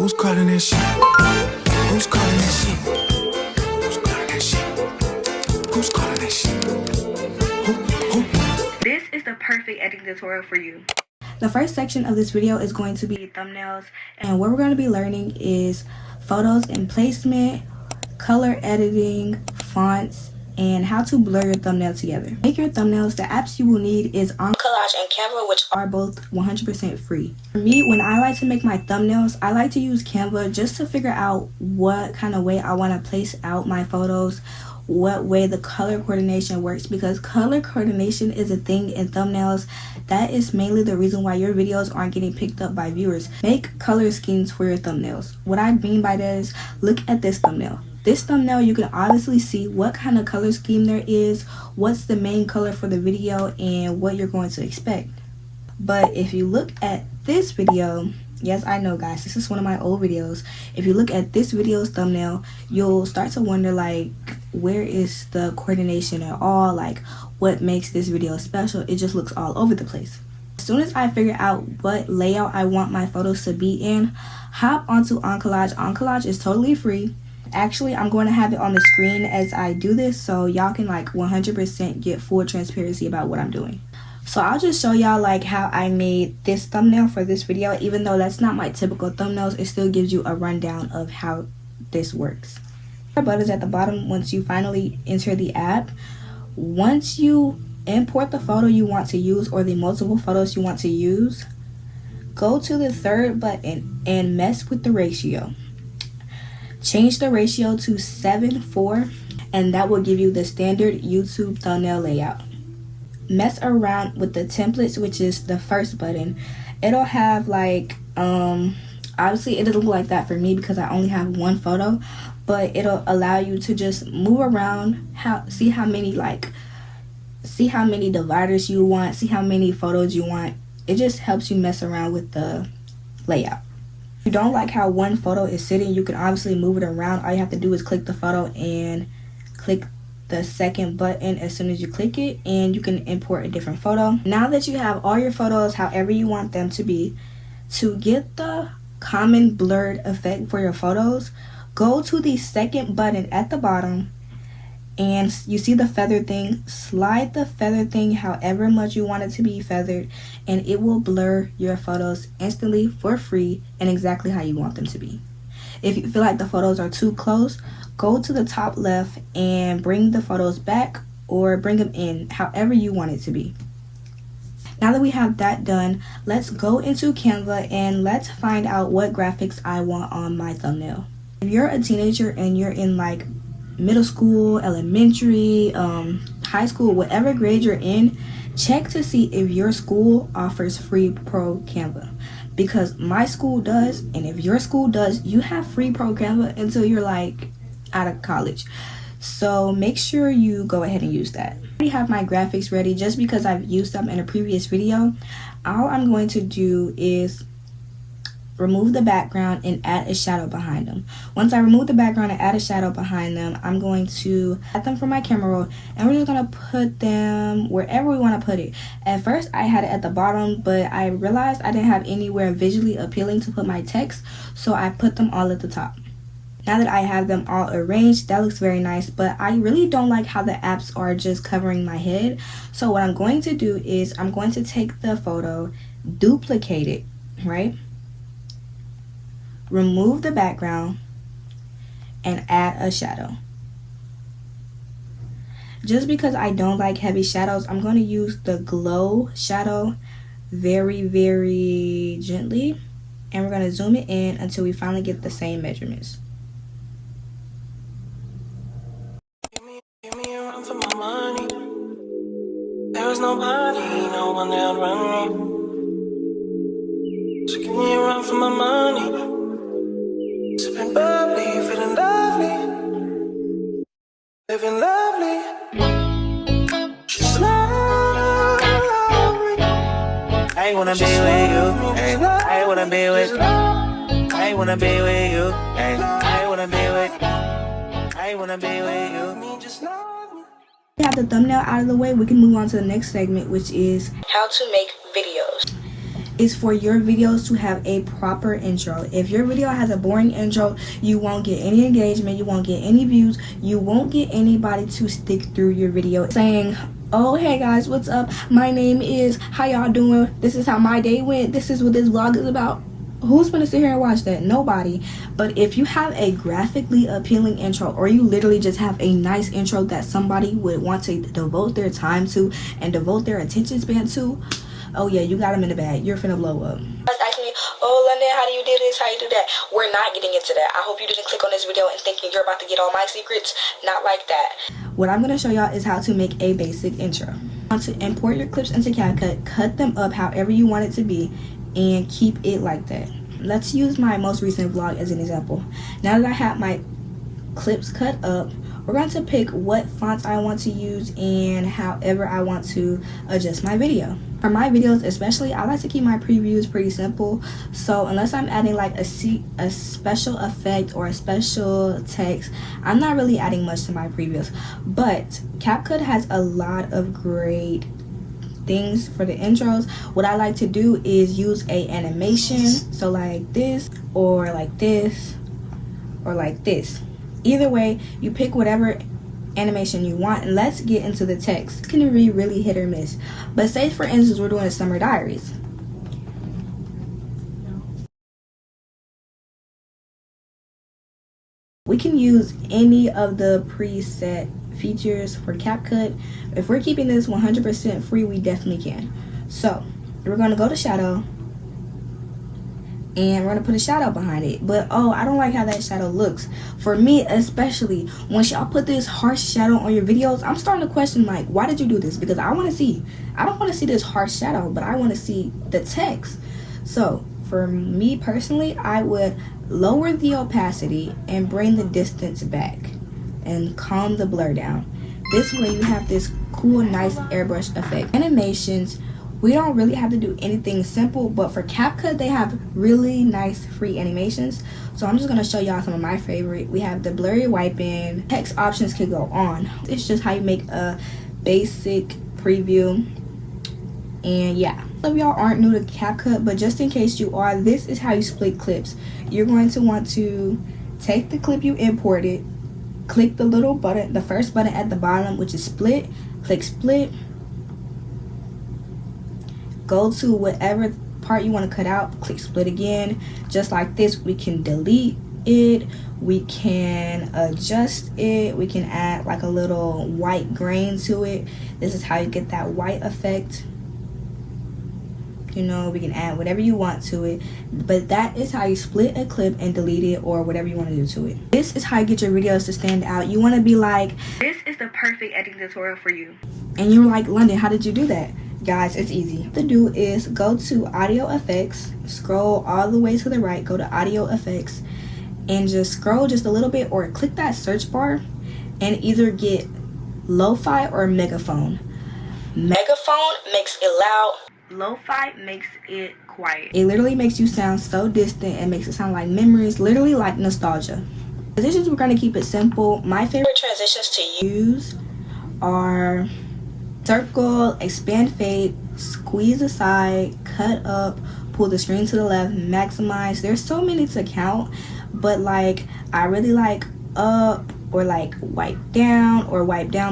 Who's calling that shit? Who's calling that shit? Who's calling that shit? Who's calling that shit? Who? This is the perfect editing tutorial for you. The first section of this video is going to be thumbnails, and what we're going to be learning is photos and placement, color editing, fonts, and how to blur your thumbnail together. Make your thumbnails. The apps you will need is 𝐂𝐨𝐧𝐧𝐞𝐭 and Canva, which are both 100% free. For me, when I like to make my thumbnails, I like to use Canva just to figure out what kind of way I want to place out my photos, what way the color coordination works, because color coordination is a thing in thumbnails. That is mainly the reason why your videos aren't getting picked up by viewers. Make color schemes for your thumbnails. What I mean by that is, look at this thumbnail. This thumbnail, you can obviously see what kind of color scheme there is, what's the main color for the video, and what you're going to expect. But if you look at this video, yes, I know guys, this is one of my old videos. If you look at this video's thumbnail, you'll start to wonder, like, where is the coordination at all? Like, what makes this video special? It just looks all over the place. As soon as I figure out what layout I want my photos to be in, hop onto 𝐂𝐨𝐧𝐧𝐞𝐭. 𝐂𝐂𝐨𝐧𝐧𝐞𝐿 is totally free. Actually, I'm going to have it on the screen as I do this, so y'all can like 100% get full transparency about what I'm doing. So I'll just show y'all like how I made this thumbnail for this video. Even though that's not my typical thumbnails, it still gives you a rundown of how this works. The button is at the bottom once you finally enter the app. Once you import the photo you want to use or the multiple photos you want to use, go to the third button and mess with the ratio. Change the ratio to 7:4, and that will give you the standard YouTube thumbnail layout. Mess around with the templates, which is the first button. It'll have like obviously it doesn't look like that for me because I only have one photo, but it'll allow you to just move around, see how many dividers you want, see how many photos you want. It just helps you mess around with the layout. If you don't like how one photo is sitting, you can obviously move it around. All you have to do is click the photo and click the second button as soon as you click it, and you can import a different photo. Now that you have all your photos however you want them to be, to get the common blurred effect for your photos, go to the second button at the bottom, and you see the feather thing. Slide the feather thing however much you want it to be feathered, and it will blur your photos instantly for free and exactly how you want them to be. If you feel like the photos are too close, go to the top left and bring the photos back or bring them in however you want it to be. Now that we have that done, let's go into Canva and let's find out what graphics I want on my thumbnail. If you're a teenager and you're in like middle school, elementary, high school, whatever grade you're in, check to see if your school offers free pro Canva, because my school does, and if your school does, you have free pro Canva until you're like out of college. So make sure you go ahead and use that. I already have my graphics ready just because I've used them in a previous video. All I'm going to do is remove the background and add a shadow behind them. Once I remove the background and add a shadow behind them, I'm going to add them from my camera roll, and we're just going to put them wherever we want to put it. At first I had it at the bottom, but I realized I didn't have anywhere visually appealing to put my text, so I put them all at the top. Now that I have them all arranged, that looks very nice, but I really don't like how the apps are just covering my head. So what I'm going to do is I'm going to take the photo, duplicate it, right? Remove the background and add a shadow. Just because I don't like heavy shadows, I'm going to use the glow shadow very, very gently, and we're going to zoom it in until we finally get the same measurements. Give me a run for my money. There is nobody, no one that run me. So give me a run for my money. Sipping bubbly, feeling lovely, living lovely, just lovely. I wanna be with you, ay. I wanna be with you. I wanna be with you, ay. I wanna be with you. I wanna be with you. Just love me. We have the thumbnail out of the way. We can move on to the next segment, which is how to make videos. is for your videos to have a proper intro. If your video has a boring intro, you won't get any engagement, you won't get any views, you won't get anybody to stick through your video saying, oh hey guys, what's up, my name is, how y'all doing, this is how my day went, this is what this vlog is about. Who's gonna sit here and watch that? Nobody. But if you have a graphically appealing intro, or you literally just have a nice intro that somebody would want to devote their time to and devote their attention span to, oh yeah, you got them in the bag. You're finna blow up. Asking me, oh London, how do you do this, how you do that? We're not getting into that. I hope you didn't click on this video and thinking you're about to get all my secrets. Not like that. What I'm gonna show y'all is how to make a basic intro. You want to import your clips into CapCut, cut them up however you want it to be, and keep it like that. Let's use my most recent vlog as an example. Now that I have my clips cut up, we're going to pick what fonts I want to use and however I want to adjust my video. For my videos especially, I like to keep my previews pretty simple. So unless I'm adding like a special effect or a special text, I'm not really adding much to my previews. But CapCut has a lot of great things for the intros. What I like to do is use a animation, so like this or like this or like this. Either way, you pick whatever animation you want, and let's get into the text. It's gonna be really hit or miss, but say for instance we're doing a summer diaries. We can use any of the preset features for CapCut. If we're keeping this 100% free, we definitely can. So we're going to go to shadow and we're going to put a shadow behind it. But oh, I don't like how that shadow looks. For me especially, once y'all put this harsh shadow on your videos, I'm starting to question like, why did you do this? Because I don't want to see this harsh shadow, but I want to see the text. So for me personally, I would lower the opacity and bring the distance back and calm the blur down. This way you have this cool, nice airbrush effect. Animations, we don't really have to do anything simple, but for CapCut they have really nice free animations. So I'm just going to show y'all some of my favorite. We have the blurry wiping. Text options can go on. It's just how you make a basic preview. And yeah, some of y'all aren't new to CapCut, but just in case you are, this is how you split clips. You're going to want to take the clip you imported, click the little button, the first button at the bottom, which is split. Click split. Go to whatever part you want to cut out, click split again. Just like this, we can delete it, we can adjust it, we can add like a little white grain to it. This is how you get that white effect. You know, we can add whatever you want to it, but that is how you split a clip and delete it or whatever you want to do to it. This is how you get your videos to stand out. You want to be like, this is the perfect editing tutorial for you. And you're like, London, how did you do that? Guys, it's easy. What to do is go to audio effects, scroll all the way to the right, go to audio effects, and just scroll just a little bit or click that search bar and either get lo-fi or megaphone. Megaphone makes it loud. Lo-fi makes it quiet. It literally makes you sound so distant and makes it sound like memories, literally like nostalgia. Transitions, we're going to keep it simple. My favorite transitions to use are circle, expand fade, squeeze aside, cut up, pull the screen to the left, maximize. There's so many to count, but like I really like up or like wipe down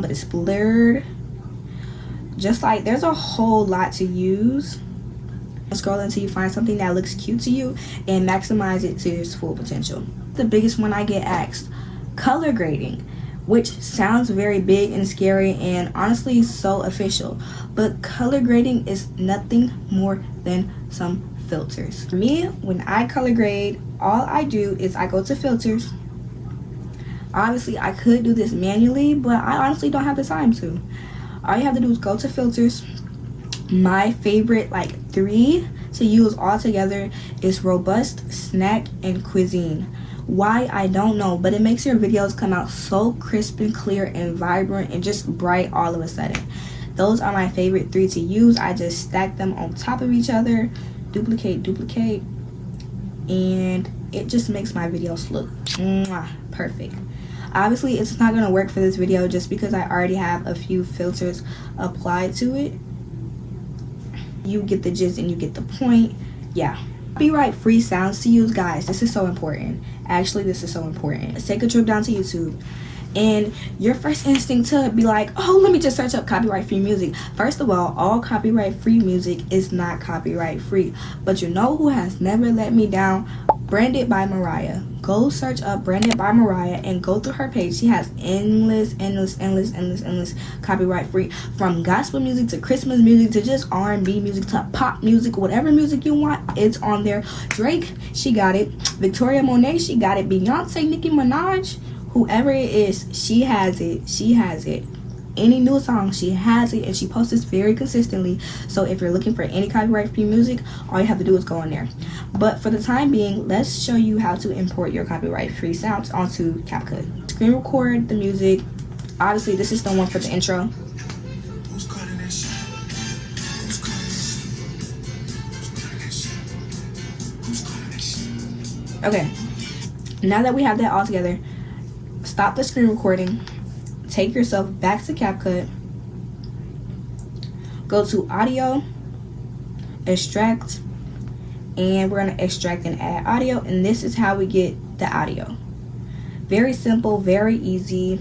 but it's blurred. Just like there's a whole lot to use. Scroll until you find something that looks cute to you and maximize it to its full potential. The biggest one I get asked, color grading, which sounds very big and scary and honestly so official, but color grading is nothing more than some filters. For me, when I color grade, all I do is I go to filters. Obviously I could do this manually, but I honestly don't have the time to. All you have to do is go to filters. My favorite like 3 to use all together is robust, snack, and cuisine. Why, I don't know, but it makes your videos come out so crisp and clear and vibrant and just bright all of a sudden. Those are my favorite 3 to use. I just stack them on top of each other, duplicate, and it just makes my videos look perfect. Obviously it's not going to work for this video just because I already have a few filters applied to it. You get the gist and you get the point. Yeah. Copyright free sounds to use, guys. This is so important. Actually, this is so important. Let's take a trip down to YouTube. And your first instinct to be like, oh, let me just search up copyright free music. First of all copyright free music is not copyright free. But you know who has never let me down? Branded by Mariah. Go search up Branded by Mariah and go through her page. She has endless copyright free, from gospel music to Christmas music to just R&B music to pop music. Whatever music you want, it's on there. Drake, she got it. Victoria Monet, she got it. Beyonce, Nicki Minaj, whoever it is, she has it. Any new song, she has it, and she posts this very consistently. So if you're looking for any copyright free music, all you have to do is go on there. But for the time being, let's show you how to import your copyright free sounds onto CapCut. Screen record the music. Obviously, this is the one for the intro. Okay, now that we have that all together, stop the screen recording. Take yourself back to CapCut. Go to audio, extract, and we're going to extract and add audio, and this is how we get the audio. Very simple, very easy,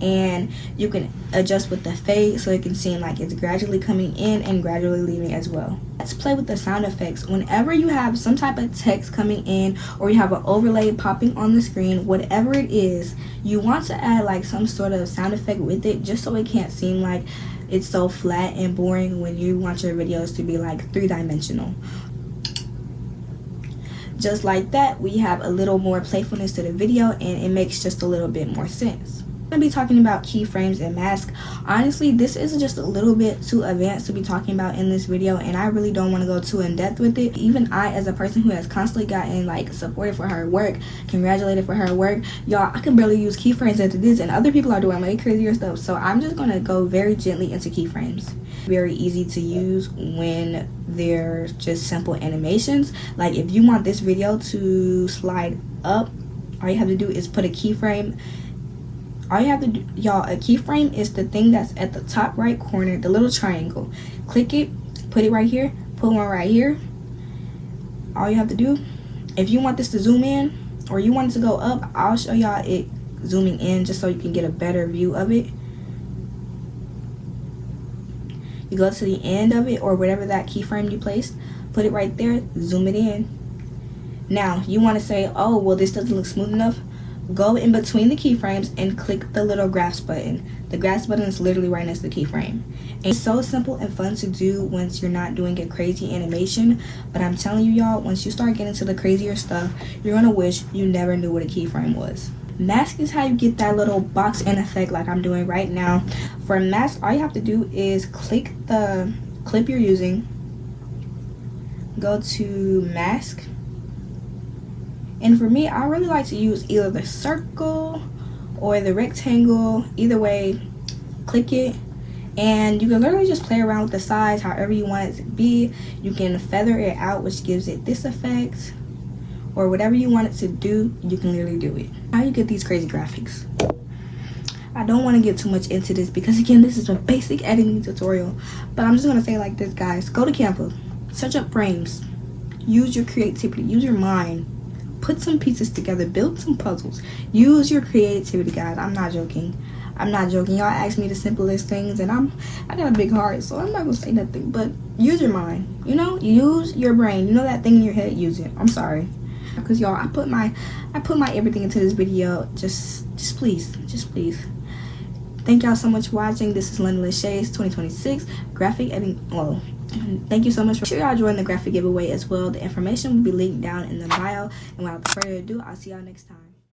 and you can adjust with the fade so it can seem like it's gradually coming in and gradually leaving as well. Let's play with the sound effects. Whenever you have some type of text coming in or you have an overlay popping on the screen, whatever it is, you want to add like some sort of sound effect with it, just so it can't seem like it's so flat and boring when you want your videos to be like three-dimensional. Just like that, we have a little more playfulness to the video and it makes just a little bit more sense. I'm going to be talking about keyframes and masks. Honestly, this is just a little bit too advanced to be talking about in this video, and I really don't want to go too in depth with it. Even I, as a person who has constantly gotten like supported for her work, congratulated for her work, y'all, I can barely use keyframes into this, and other people are doing way crazier stuff. So I'm just going to go very gently into keyframes. Very easy to use when they're just simple animations. Like if you want this video to slide up, all you have to do is put a keyframe. All you have to do, y'all, a keyframe is the thing that's at the top right corner, the little triangle. Click it, put it right here, put one right here. All you have to do, if you want this to zoom in or you want it to go up, I'll show y'all it zooming in just so you can get a better view of it. You go to the end of it or whatever that keyframe you placed, put it right there, zoom it in. Now, you want to say, oh, well, this doesn't look smooth enough. Go in between the keyframes and click the little graphs button. The graphs button is literally right next to the keyframe. It's so simple and fun to do once you're not doing a crazy animation, but I'm telling you, y'all, once you start getting to the crazier stuff, you're gonna wish you never knew what a keyframe was. Mask is how you get that little box in effect like I'm doing right now. For mask, all you have to do is click the clip you're using, go to mask. And for me, I really like to use either the circle or the rectangle. Either way, click it. And you can literally just play around with the size however you want it to be. You can feather it out, which gives it this effect. Or whatever you want it to do, you can literally do it. How you get these crazy graphics? I don't want to get too much into this because, again, this is a basic editing tutorial. But I'm just going to say it like this, guys. Go to Canva. Search up frames. Use your creativity. Use your mind. Put some pieces together, build some puzzles, use your creativity, guys. I'm not joking. Y'all ask me the simplest things and I got a big heart, so I'm not gonna say nothing, but use your mind, you know, use your brain. You know that thing in your head, use it. I'm sorry, because y'all, I put my everything into this video. Just please. Thank y'all so much for watching. This is 𝐂𝐨𝐧𝐧𝐞𝐭 2026 graphic editing. Well, thank you so much. Make sure y'all join the graphic giveaway as well. The information will be linked down in the bio. And without further ado, I'll see y'all next time.